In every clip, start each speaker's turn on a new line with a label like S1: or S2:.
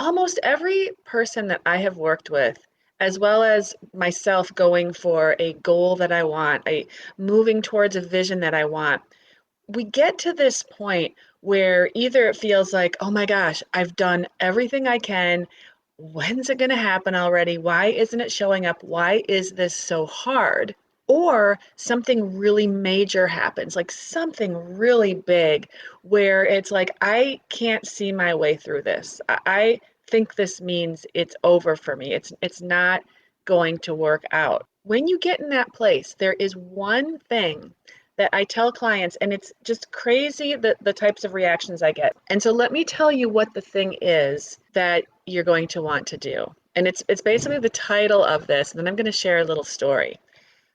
S1: almost every person that I have worked with, as well as myself going for a goal that I want, a moving towards a vision that I want, we get to this point where either it feels like, oh my gosh, I've done everything I can. When's it going to happen already? Why isn't it showing up? Why is this so hard? Or something really major happens, like something really big where it's like, I can't see my way through this. I think this means it's over for me. It's not going to work out. When you get in that place, there is one thing that I tell clients, and it's just crazy the types of reactions I get. And so let me tell you what the thing is that you're going to want to do. And it's basically the title of this, and then I'm going to share a little story.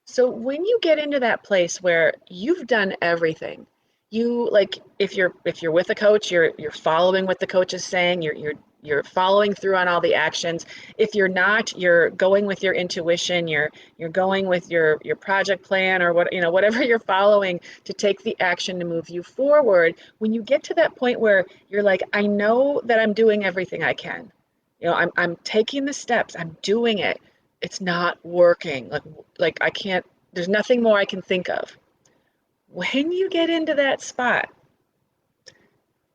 S1: So when you get into that place where you've done everything, you like if you're with a coach, you're following what the coach is saying, you're following through on all the actions. If you're not, you're going with your intuition, you're going with your project plan or what, whatever you're following to take the action to move you forward. When you get to that point where you're like, I know that I'm doing everything I can. I'm taking the steps, I'm doing it. It's not working. Like I can't, there's nothing more I can think of. When you get into that spot,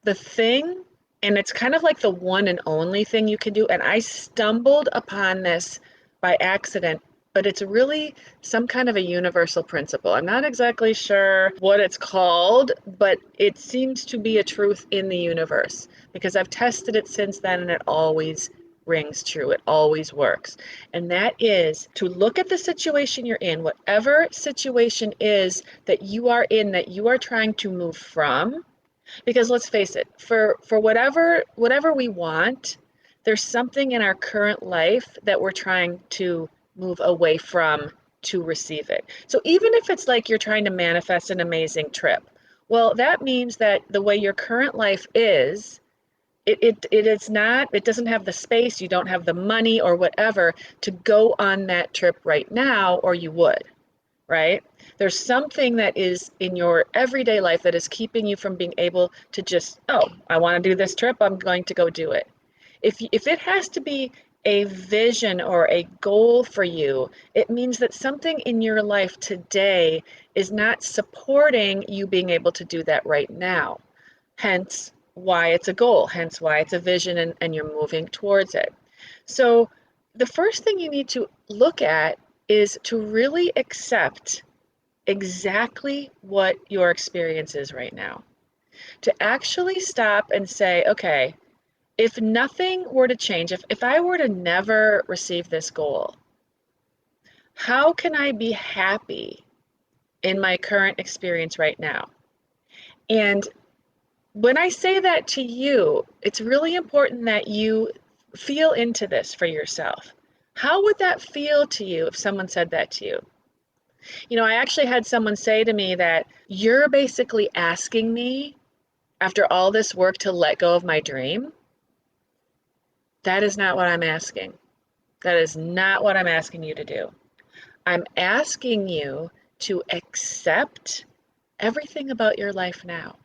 S1: the thing, and it's kind of like the one and only thing you can do, and I stumbled upon this by accident, but it's really some kind of a universal principle. I'm not exactly sure what it's called, but it seems to be a truth in the universe because I've tested it since then and it always rings true. It always works. And that is to look at the situation you're in, whatever situation is that you are in, that you are trying to move from. Because let's face it, for whatever we want, there's something in our current life that we're trying to move away from to receive it. So even if it's like you're trying to manifest an amazing trip, well, that means that the way your current life is, it doesn't have the space, you don't have the money or whatever to go on that trip right now, or you would, right? There's something that is in your everyday life that is keeping you from being able to just, oh, I want to do this trip, I'm going to go do it. If it has to be a vision or a goal for you, it means that something in your life today is not supporting you being able to do that right now. Hence why it's a goal, hence why it's a vision, and you're moving towards it. So the first thing you need to look at is to really accept exactly what your experience is right now. To actually stop and say, okay, if nothing were to change, if I were to never receive this goal, how can I be happy in my current experience right now? And when I say that to you, it's really important that you feel into this for yourself. How would that feel to you if someone said that to you? I actually had someone say to me that you're basically asking me after all this work to let go of my dream. That is not what I'm asking. That is not what I'm asking you to do. I'm asking you to accept everything about your life now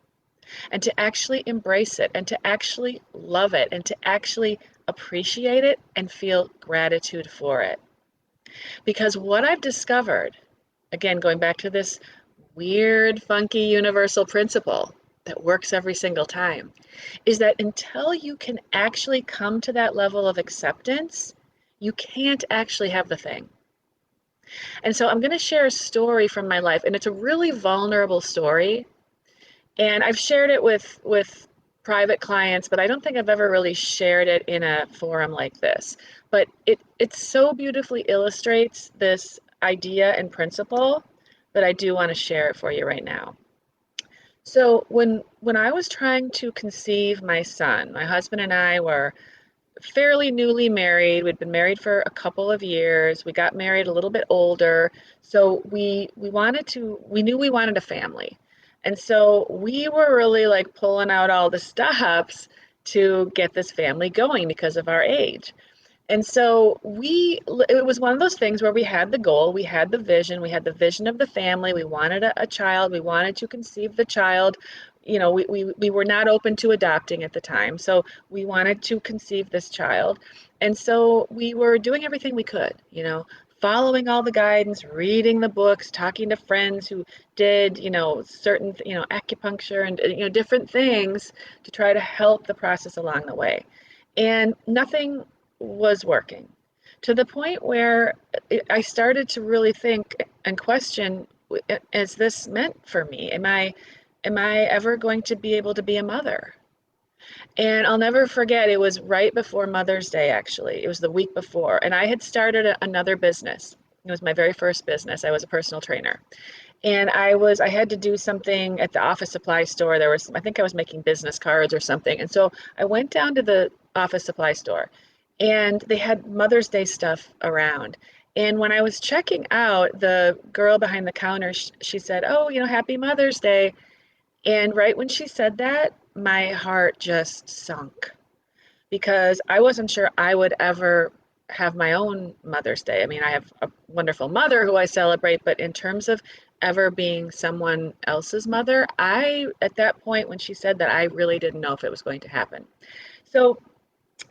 S1: and to actually embrace it and to actually love it and to actually appreciate it and feel gratitude for it. Because what I've discovered, again, going back to this weird, funky universal principle that works every single time, is that until you can actually come to that level of acceptance, you can't actually have the thing. And so I'm going to share a story from my life, and it's a really vulnerable story. And I've shared it with private clients, but I don't think I've ever really shared it in a forum like this. But it so beautifully illustrates this idea and principle that I do want to share it for you right now. So when I was trying to conceive my son, my husband and I were fairly newly married. We'd been married for a couple of years. We got married a little bit older. So we knew we wanted a family. And so we were really like pulling out all the stops to get this family going because of our age. And so it was one of those things where we had the goal, we had the vision of the family. We wanted a child, we wanted to conceive the child. we were not open to adopting at the time. So we wanted to conceive this child. And so we were doing everything we could, following all the guidance, reading the books, talking to friends who did, certain, acupuncture and, different things to try to help the process along the way. And nothing was working, to the point where I started to really think and question, is this meant for me? Am I ever going to be able to be a mother? And I'll never forget, it was right before Mother's Day, actually. It was the week before. And I had started another business. It was my very first business. I was a personal trainer. And I had to do something at the office supply store. I think I was making business cards or something. And so I went down to the office supply store, and they had Mother's Day stuff around. And when I was checking out, the girl behind the counter, she said, "Oh, Happy Mother's Day." And right when she said that, my heart just sunk, because I wasn't sure I would ever have my own Mother's Day. I mean, I have a wonderful mother who I celebrate, but in terms of ever being someone else's mother, at that point when she said that, I really didn't know if it was going to happen. So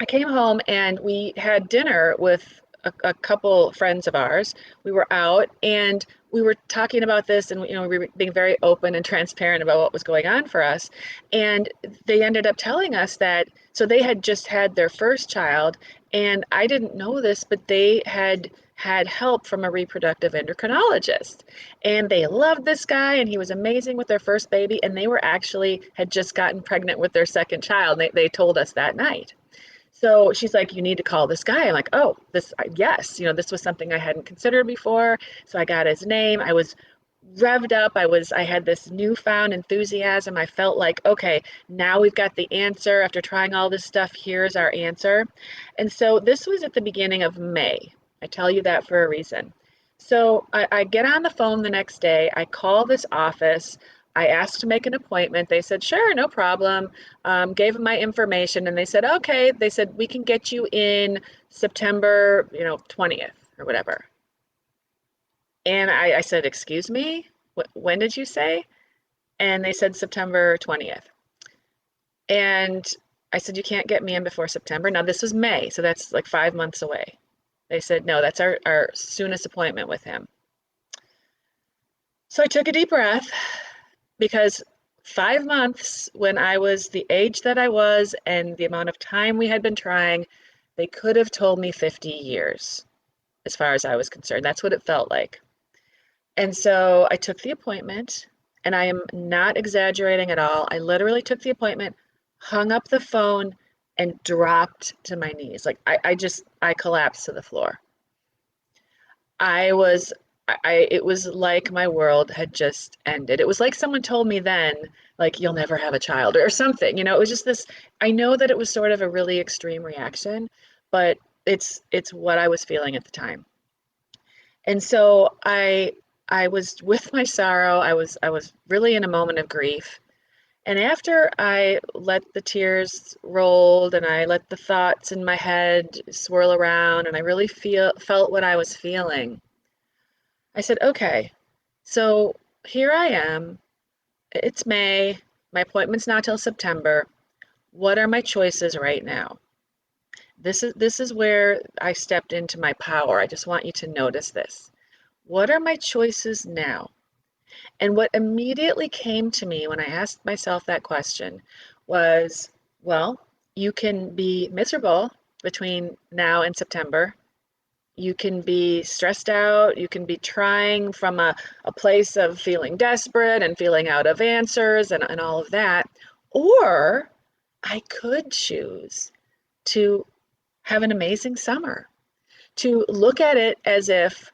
S1: I came home and we had dinner with a couple friends of ours. We were out and we were talking about this, and we were being very open and transparent about what was going on for us. And they ended up telling us that, so they had just had their first child, and I didn't know this, but they had help from a reproductive endocrinologist. And they loved this guy, and he was amazing with their first baby, and they were actually had just gotten pregnant with their second child. They told us that night. So she's like, "You need to call this guy." I'm like, "Oh, yes, this was something I hadn't considered before." So I got his name. I was revved up. I had this newfound enthusiasm. I felt like, okay, now we've got the answer. After trying all this stuff, here's our answer. And so this was at the beginning of May. I tell you that for a reason. So I get on the phone the next day. I call this office. I asked to make an appointment. They said, "Sure, no problem." Gave them my information, and they said, "Okay." They said, "We can get you in September, 20th or whatever." And I said, "Excuse me? When did you say?" And they said September 20th. And I said, "You can't get me in before September." Now, this was May, so that's like 5 months away. They said, "No, that's our soonest appointment with him." So I took a deep breath, because 5 months, when I was the age that I was and the amount of time we had been trying, they could have told me 50 years as far as I was concerned. That's what it felt like. And so I took the appointment, and I am not exaggerating at all. I literally took the appointment, hung up the phone, and dropped to my knees. Like I collapsed to the floor. I was, it was like my world had just ended. It was like someone told me then, like, "You'll never have a child," or something. It was just this, I know that it was sort of a really extreme reaction, but it's what I was feeling at the time. And so I was with my sorrow. I was really in a moment of grief. And after I let the tears rolled and I let the thoughts in my head swirl around and I really felt what I was feeling, I said, "Okay, so here I am. It's May. My appointment's not till September. What are my choices right now?" This is where I stepped into my power. I just want you to notice this. What are my choices now? And what immediately came to me when I asked myself that question was, well, you can be miserable between now and September. You can be stressed out. You can be trying from a place of feeling desperate and feeling out of answers and all of that. Or I could choose to have an amazing summer, to look at it as if,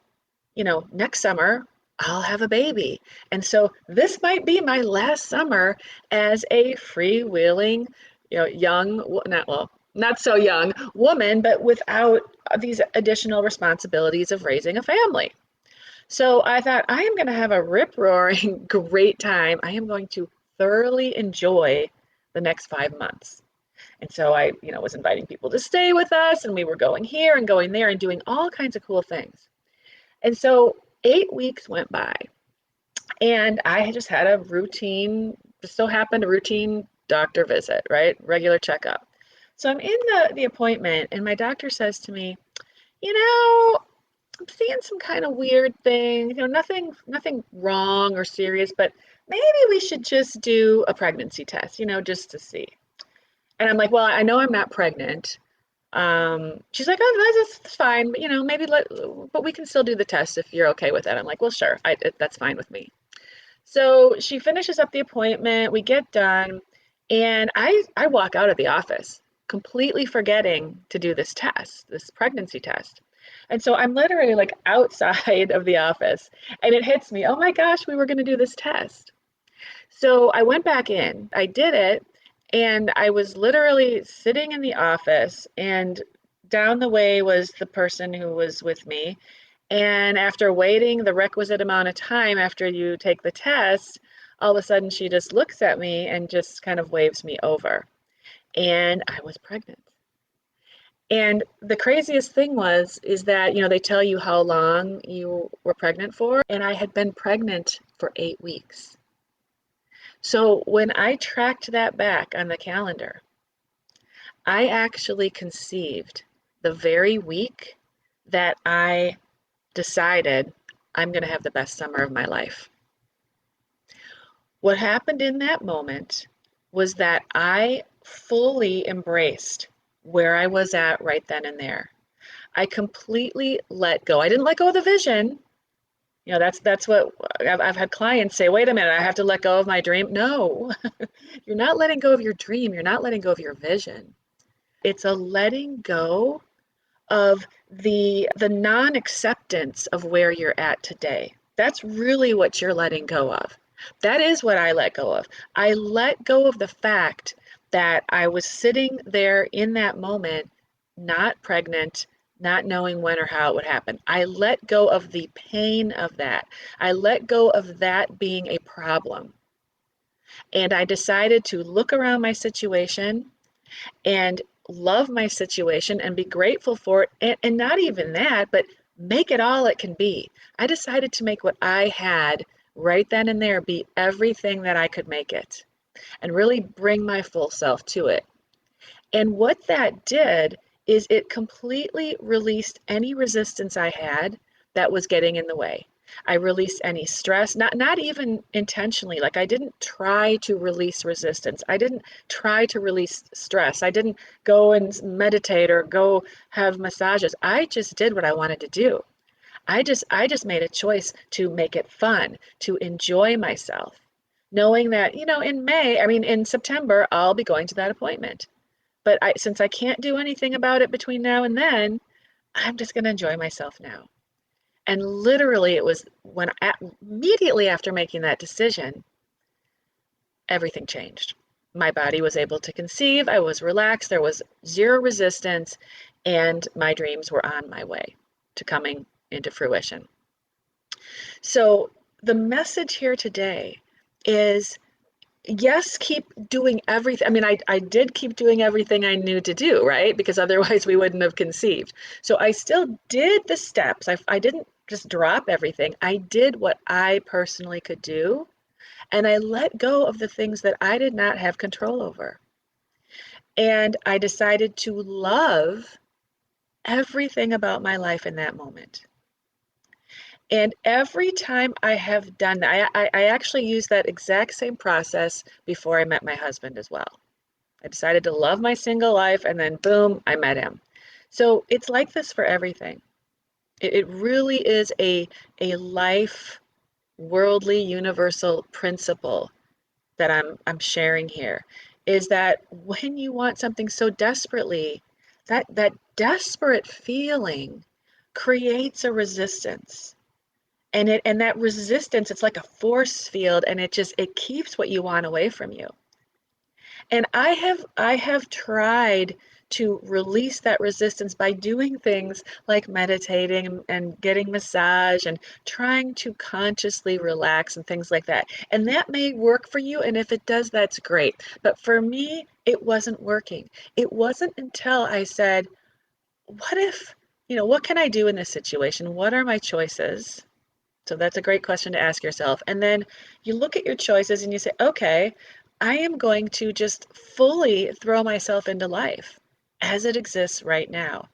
S1: next summer I'll have a baby. And so this might be my last summer as a freewheeling, young, not so young woman, but without these additional responsibilities of raising a family. So I thought, I am going to have a rip-roaring great time. I am going to thoroughly enjoy the next 5 months. And so I, was inviting people to stay with us, and we were going here and going there and doing all kinds of cool things. And so 8 weeks went by, and I just had a routine, Just so happened a routine doctor visit, right? Regular checkup. So I'm in the appointment and my doctor says to me, you know, I'm seeing some kind of weird thing, nothing wrong or serious, but maybe we should just do a pregnancy test, just to see. And I'm like, well, I know I'm not pregnant. She's like, oh, that's fine, but but we can still do the test if you're okay with that. I'm like, well, sure, that's fine with me. So she finishes up the appointment, we get done, and I walk out of the office completely forgetting to do this test, this pregnancy test. And so I'm literally like outside of the office and it hits me, oh my gosh, we were going to do this test. So I went back in, I did it, and I was literally sitting in the office, and down the way was the person who was with me. And after waiting the requisite amount of time after you take the test, all of a sudden she just looks at me and just kind of waves me over. And I was pregnant. And the craziest thing is that, they tell you how long you were pregnant for, and I had been pregnant for 8 weeks. So when I tracked that back on the calendar, I actually conceived the very week that I decided I'm going to have the best summer of my life. What happened in that moment was that I fully embraced where I was at right then and there. I completely let go. I didn't let go of the vision. That's what I've had clients say, wait a minute, I have to let go of my dream. No, you're not letting go of your dream. You're not letting go of your vision. It's a letting go of the non-acceptance of where you're at today. That's really what you're letting go of. That is what I let go of. I let go of the fact that I was sitting there in that moment, not pregnant, not knowing when or how it would happen. I let go of the pain of that. I let go of that being a problem. And I decided to look around my situation and love my situation and be grateful for it. And not even that, but make it all it can be. I decided to make what I had right then and there be everything that I could make it and really bring my full self to it. And what that did is it completely released any resistance I had that was getting in the way. I released any stress, not even intentionally. Like I didn't try to release resistance. I didn't try to release stress. I didn't go and meditate or go have massages. I just did what I wanted to do. I just made a choice to make it fun, to enjoy myself, knowing that, in September, I'll be going to that appointment. But since I can't do anything about it between now and then, I'm just going to enjoy myself now. And literally, it was immediately after making that decision, everything changed. My body was able to conceive, I was relaxed, there was zero resistance, and my dreams were on my way to coming into fruition. So, the message here today is yes, keep doing everything. I did keep doing everything I knew to do, right? Because otherwise we wouldn't have conceived. So I still did the steps. I didn't just drop everything. I did what I personally could do. And I let go of the things that I did not have control over. And I decided to love everything about my life in that moment. And every time I have done that, I actually used that exact same process before I met my husband as well. I decided to love my single life and then boom, I met him. So it's like this for everything. It really is a life, worldly, universal principle that I'm sharing here, is that when you want something so desperately, that desperate feeling creates a resistance. And that resistance, it's like a force field, and it keeps what you want away from you. And I have tried to release that resistance by doing things like meditating and getting massage and trying to consciously relax and things like that. And that may work for you, and if it does, that's great. But for me, it wasn't working. It wasn't until I said, what if, what can I do in this situation? What are my choices? So that's a great question to ask yourself. And then you look at your choices and you say, okay, I am going to just fully throw myself into life as it exists right now.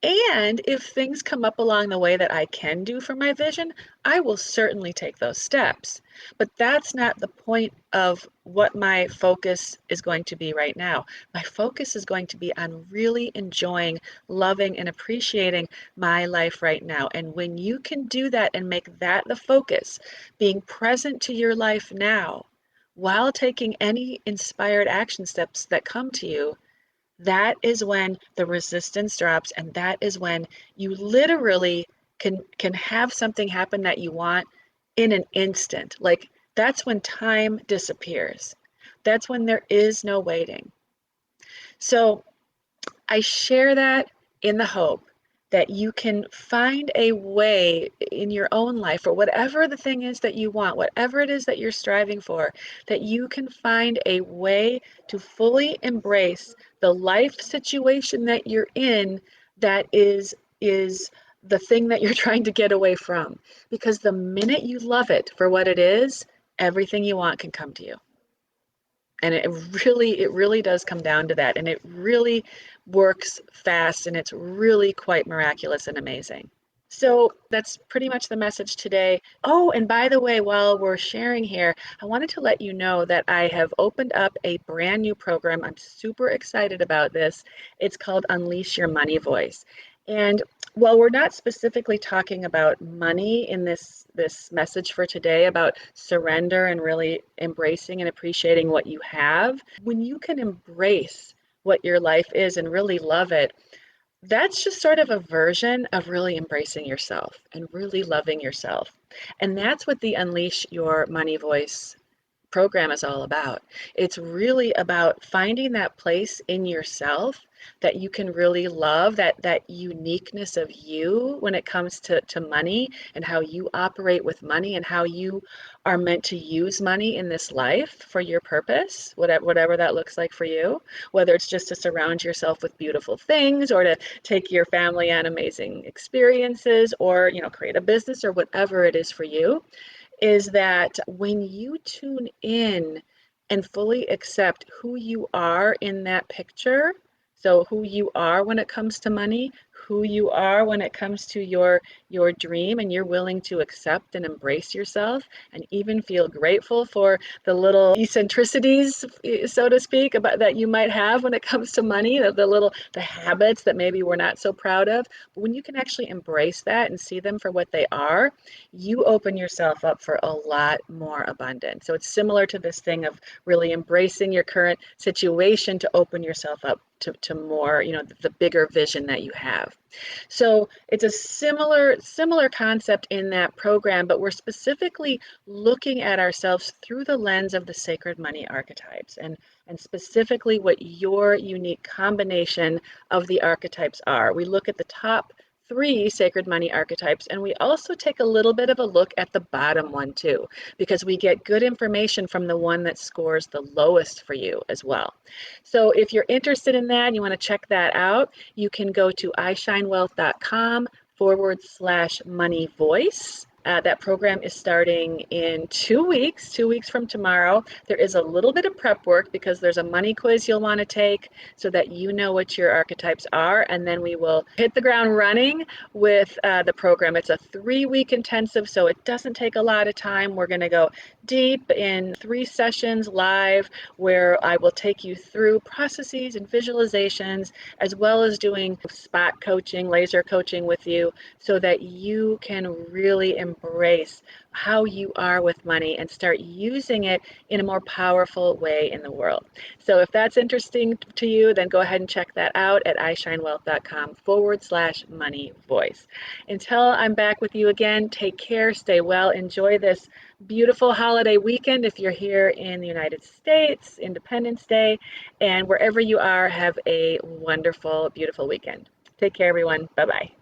S1: And if things come up along the way that I can do for my vision, I will certainly take those steps. But that's not the point of what my focus is going to be right now. My focus is going to be on really enjoying, loving, and appreciating my life right now. And when you can do that and make that the focus, being present to your life now, while taking any inspired action steps that come to you, that is when the resistance drops, and that is when you literally can have something happen that you want in an instant. Like, that's when time disappears. That's when there is no waiting. So I share that in the hope that you can find a way in your own life, or whatever the thing is that you want, whatever it is that you're striving for, that you can find a way to fully embrace the life situation that you're in that is the thing that you're trying to get away from. Because the minute you love it for what it is, everything you want can come to you. And it really does come down to that. And it really works fast, and it's really quite miraculous and amazing. So that's pretty much the message today. Oh, and by the way, while we're sharing here, I wanted to let you know that I have opened up a brand new program. I'm super excited about this. It's called Unleash Your Money Voice. And while we're not specifically talking about money in this message for today, about surrender and really embracing and appreciating what you have, when you can embrace what your life is and really love it, that's just sort of a version of really embracing yourself and really loving yourself. And that's what the Unleash Your Money Voice program is all about. It's really about finding that place in yourself that you can really love, that uniqueness of you when it comes to money, and how you operate with money, and how you are meant to use money in this life for your purpose, whatever that looks like for you, whether it's just to surround yourself with beautiful things, or to take your family on amazing experiences, or create a business, or whatever it is for you, is that when you tune in and fully accept who you are in that picture, so who you are when it comes to money, who you are when it comes to your dream, and you're willing to accept and embrace yourself, and even feel grateful for the little eccentricities, so to speak, about that you might have when it comes to money, the habits that maybe we're not so proud of. But when you can actually embrace that and see them for what they are, you open yourself up for a lot more abundance. So it's similar to this thing of really embracing your current situation to open yourself up to more, the bigger vision that you have. So it's a similar concept in that program, but we're specifically looking at ourselves through the lens of the sacred money archetypes, and specifically what your unique combination of the archetypes are. We look at the top 3 sacred money archetypes, and we also take a little bit of a look at the bottom one too, because we get good information from the one that scores the lowest for you as well. So if you're interested in that and you want to check that out, you can go to ishinewealth.com/money voice. That program is starting in 2 weeks from tomorrow. There is a little bit of prep work because there's a money quiz you'll want to take so that you know what your archetypes are, and then we will hit the ground running with the program. It's a 3-week intensive, so it doesn't take a lot of time. We're going to go deep in 3 sessions live, where I will take you through processes and visualizations, as well as doing spot coaching, laser coaching with you, so that you can really embrace how you are with money and start using it in a more powerful way in the world. So if that's interesting to you, then go ahead and check that out at ishinewealth.com/money voice. Until I'm back with you again, take care, stay well, enjoy this beautiful holiday weekend if you're here in the United States, Independence Day, and wherever you are, have a wonderful, beautiful weekend. Take care, everyone. Bye-bye.